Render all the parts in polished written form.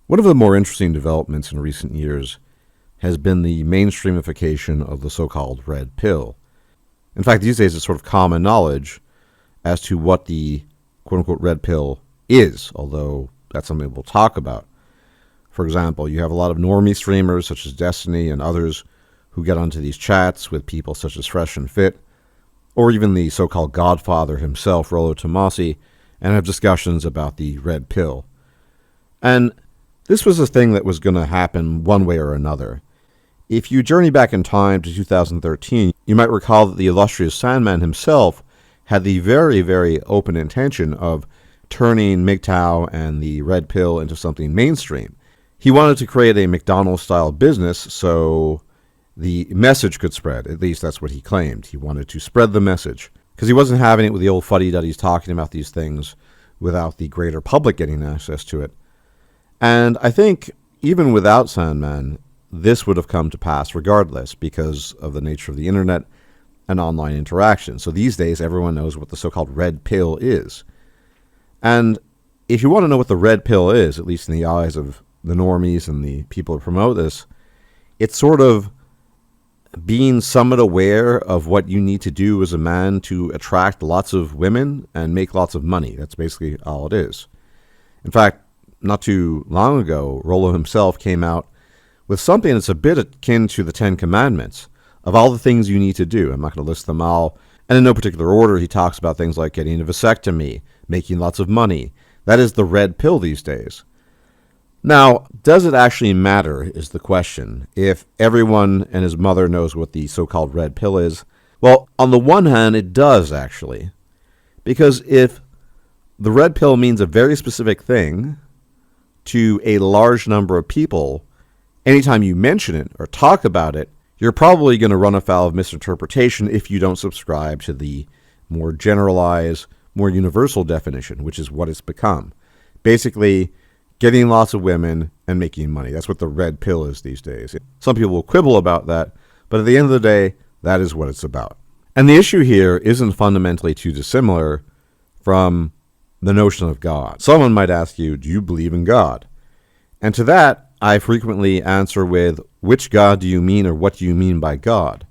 One of the more interesting developments in recent years has been the mainstreamification of the so-called red pill. In fact, these days it's sort of common knowledge as to what the quote-unquote red pill is, although that's something we'll talk about. For example, you have a lot of normie streamers such as Destiny and others who get onto these chats with people such as Fresh and Fit, or even the so-called godfather himself, Rollo Tomassi, and have discussions about the red pill. And this was a thing that was going to happen one way or another. If you journey back in time to 2013, you might recall that the illustrious Sandman himself had the very, very open intention of turning MGTOW and the red pill into something mainstream. He wanted to create a McDonald's-style business so the message could spread. At least that's what he claimed. He wanted to spread the message because he wasn't having it with the old fuddy-duddies talking about these things without the greater public getting access to it. And I think even without Sandman, this would have come to pass regardless because of the nature of the internet and online interaction. So these days, everyone knows what the so-called red pill is. And if you want to know what the red pill is, at least in the eyes of the normies and the people who promote this, it's sort of being somewhat aware of what you need to do as a man to attract lots of women and make lots of money. That's basically all it is. In fact, not too long ago, Rollo himself came out with something that's a bit akin to the Ten Commandments of all the things you need to do. I'm not going to list them all. And in no particular order, he talks about things like getting a vasectomy, making lots of money. That is the red pill these days. Now, does it actually matter is the question, if everyone and his mother knows what the so-called red pill is? Well, on the one hand, it does actually. Because if the red pill means a very specific thing to a large number of people, anytime you mention it or talk about it, you're probably going to run afoul of misinterpretation if you don't subscribe to the more generalized, more universal definition, which is what it's become. Basically, getting lots of women and making money. That's what the red pill is these days. Some people will quibble about that, but at the end of the day, that is what it's about. And the issue here isn't fundamentally too dissimilar from the notion of God. Someone might ask you, do you believe in God? And to that, I frequently answer with, which God do you mean or what do you mean by God?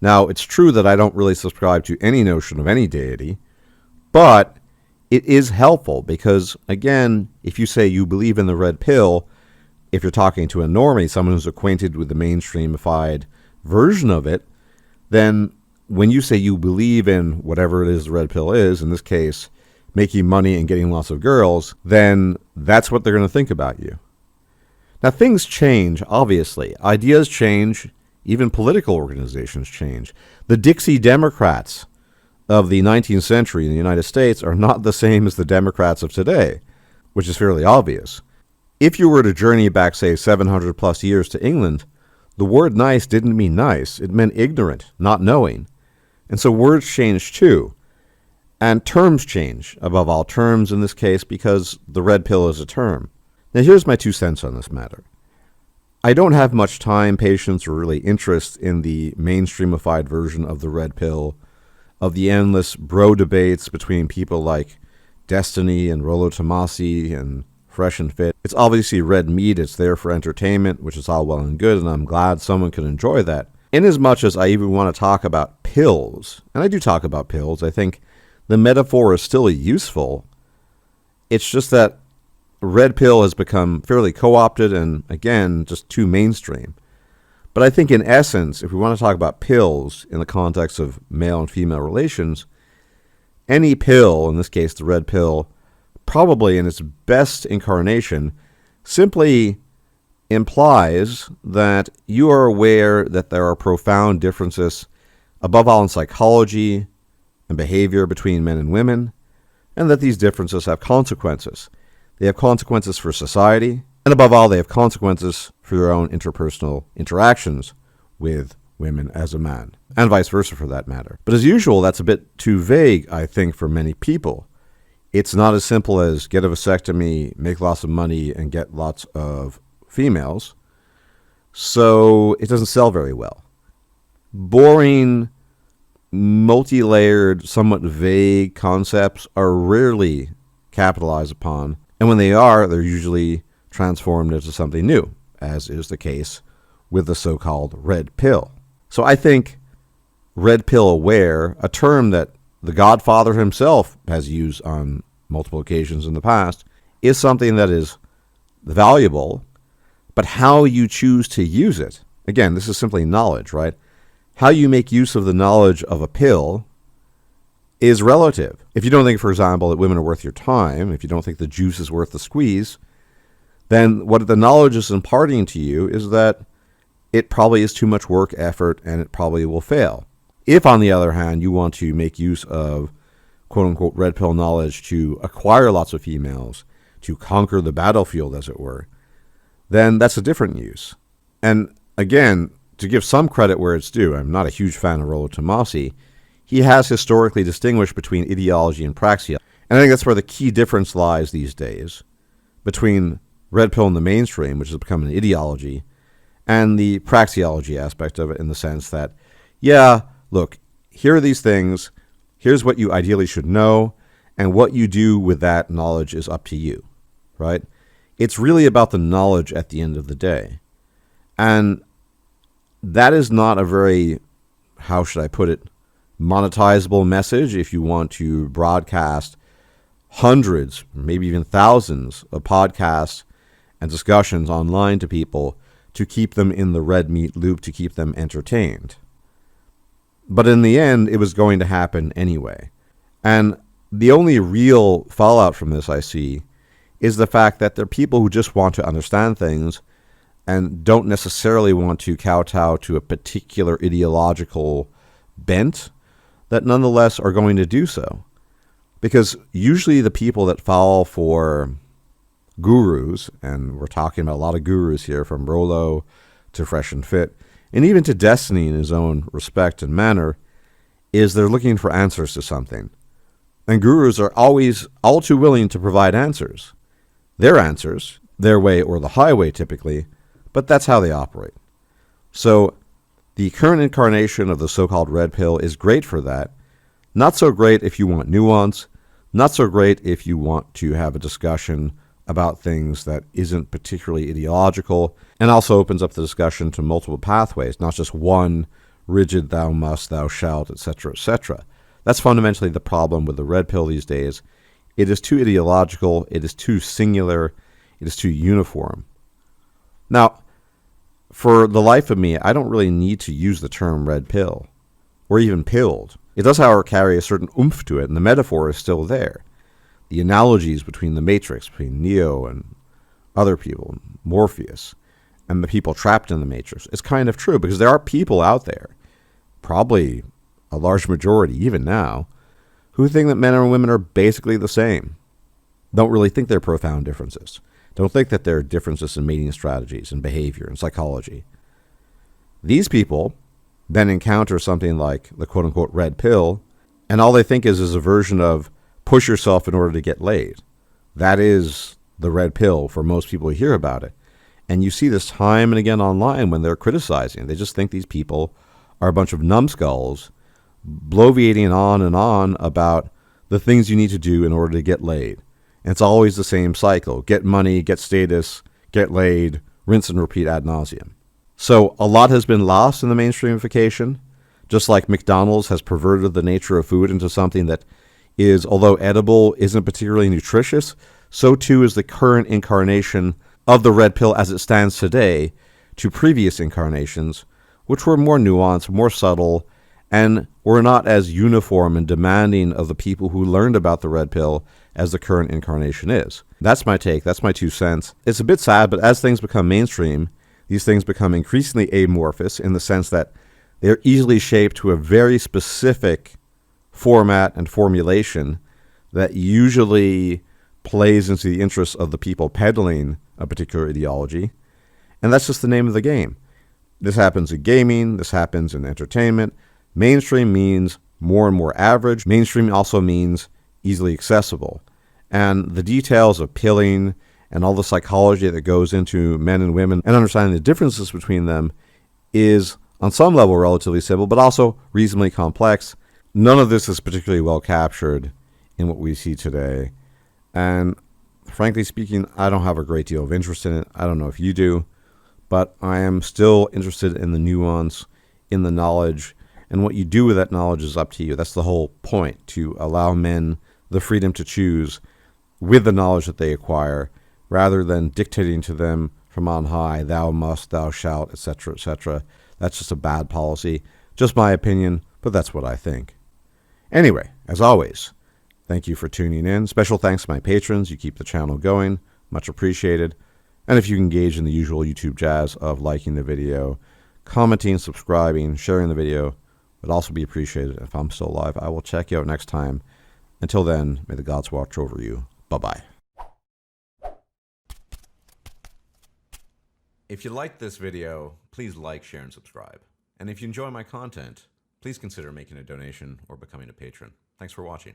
Now, it's true that I don't really subscribe to any notion of any deity, but it is helpful because, again, if you say you believe in the red pill, if you're talking to a normie, someone who's acquainted with the mainstreamified version of it, then when you say you believe in whatever it is the red pill is, in this case, making money and getting lots of girls, then that's what they're going to think about you. Now, things change, obviously. Ideas change. Even political organizations change. The Dixie Democrats of the 19th century in the United States are not the same as the Democrats of today, which is fairly obvious. If you were to journey back, say, 700 plus years to England, the word nice didn't mean nice. It meant ignorant, not knowing. And so words change too. And terms change, above all terms in this case, because the red pill is a term. Now here's my 2 cents on this matter. I don't have much time, patience, or really interest in the mainstreamified version of the red pill, of the endless bro debates between people like Destiny and Rollo Tomassi and Fresh and Fit. It's obviously red meat. It's there for entertainment, which is all well and good, and I'm glad someone can enjoy that. Inasmuch as I even want to talk about pills, and I do talk about pills, I think the metaphor is still useful. It's just that red pill has become fairly co-opted and, again, just too mainstream. But I think in essence, if we want to talk about pills in the context of male and female relations, any pill, in this case the red pill, probably in its best incarnation, simply implies that you are aware that there are profound differences, above all in psychology and behavior between men and women, and that these differences have consequences. They have consequences for society, and above all, they have consequences for your own interpersonal interactions with women as a man, and vice versa for that matter. But as usual, that's a bit too vague, I think, for many people. It's not as simple as get a vasectomy, make lots of money, and get lots of females, so it doesn't sell very well. Boring, multi-layered, somewhat vague concepts are rarely capitalized upon, and when they are, they're usually transformed into something new, as is the case with the so-called red pill. So I think red pill aware, a term that the Godfather himself has used on multiple occasions in the past, is something that is valuable, but how you choose to use it, again, this is simply knowledge, right? How you make use of the knowledge of a pill is relative. If you don't think, for example, that women are worth your time, if you don't think the juice is worth the squeeze, then what the knowledge is imparting to you is that it probably is too much work, effort, and it probably will fail. If, on the other hand, you want to make use of quote-unquote red pill knowledge to acquire lots of females, to conquer the battlefield, as it were, then that's a different use. And again, to give some credit where it's due, I'm not a huge fan of Rollo Tomassi. He has historically distinguished between ideology and praxeology. And I think that's where the key difference lies these days between red pill in the mainstream, which has become an ideology, and the praxeology aspect of it, in the sense that, yeah, look, here are these things, here's what you ideally should know, and what you do with that knowledge is up to you, right? It's really about the knowledge at the end of the day. And that is not a very, how should I put it, monetizable message if you want to broadcast hundreds, maybe even thousands of podcasts and discussions online to people to keep them in the red meat loop, to keep them entertained. But in the end, it was going to happen anyway. And the only real fallout from this I see is the fact that there are people who just want to understand things and don't necessarily want to kowtow to a particular ideological bent, that nonetheless are going to do so. Because usually the people that fall for gurus, and we're talking about a lot of gurus here, from Rollo to Fresh and Fit, and even to Destiny in his own respect and manner, is they're looking for answers to something. And gurus are always all too willing to provide answers. Their answers, their way or the highway typically, but that's how they operate. So the current incarnation of the so-called red pill is great for that. Not so great if you want nuance, not so great if you want to have a discussion about things that isn't particularly ideological, and also opens up the discussion to multiple pathways, not just one rigid thou must, thou shalt, etc., etc. That's fundamentally the problem with the red pill these days. It is too ideological, it is too singular, it is too uniform. Now, for the life of me, I don't really need to use the term red pill, or even pilled. It does, however, carry a certain oomph to it, and the metaphor is still there. The analogies between the Matrix, between Neo and other people, Morpheus, and the people trapped in the Matrix, is kind of true, because there are people out there, probably a large majority even now, who think that men and women are basically the same. Don't really think there are profound differences. Don't think that there are differences in mating strategies and behavior and psychology. These people then encounter something like the quote-unquote red pill, and all they think is a version of push yourself in order to get laid. That is the red pill for most people who hear about it. And you see this time and again online when they're criticizing. They just think these people are a bunch of numbskulls bloviating on about the things you need to do in order to get laid. And it's always the same cycle. Get money, get status, get laid, rinse and repeat ad nauseum. So a lot has been lost in the mainstreamification, just like McDonald's has perverted the nature of food into something that is, although edible, isn't particularly nutritious. So too is the current incarnation of the red pill as it stands today to previous incarnations, which were more nuanced, more subtle, and were not as uniform and demanding of the people who learned about the red pill as the current incarnation is. That's my take. That's my 2 cents. It's a bit sad, but as things become mainstream, these things become increasingly amorphous in the sense that they're easily shaped to a very specific format and formulation that usually plays into the interests of the people peddling a particular ideology. And that's just the name of the game. This happens in gaming. This happens in entertainment. Mainstream means more and more average. Mainstream also means easily accessible. And the details of pilling and all the psychology that goes into men and women and understanding the differences between them is, on some level, relatively simple, but also reasonably complex. None of this is particularly well captured in what we see today. And frankly speaking, I don't have a great deal of interest in it. I don't know if you do, but I am still interested in the nuance, in the knowledge, and what you do with that knowledge is up to you. That's the whole point, to allow men the freedom to choose with the knowledge that they acquire, rather than dictating to them from on high, thou must, thou shalt, etc., etc. That's just a bad policy. Just my opinion, but that's what I think. Anyway, as always, thank you for tuning in. Special thanks to my patrons. You keep the channel going. Much appreciated. And if you engage in the usual YouTube jazz of liking the video, commenting, subscribing, sharing the video, would also be appreciated. If I'm still alive, I will check you out next time. Until then, may the gods watch over you. Bye-bye. If you liked this video, please like, share, and subscribe. And if you enjoy my content, please consider making a donation or becoming a patron. Thanks for watching.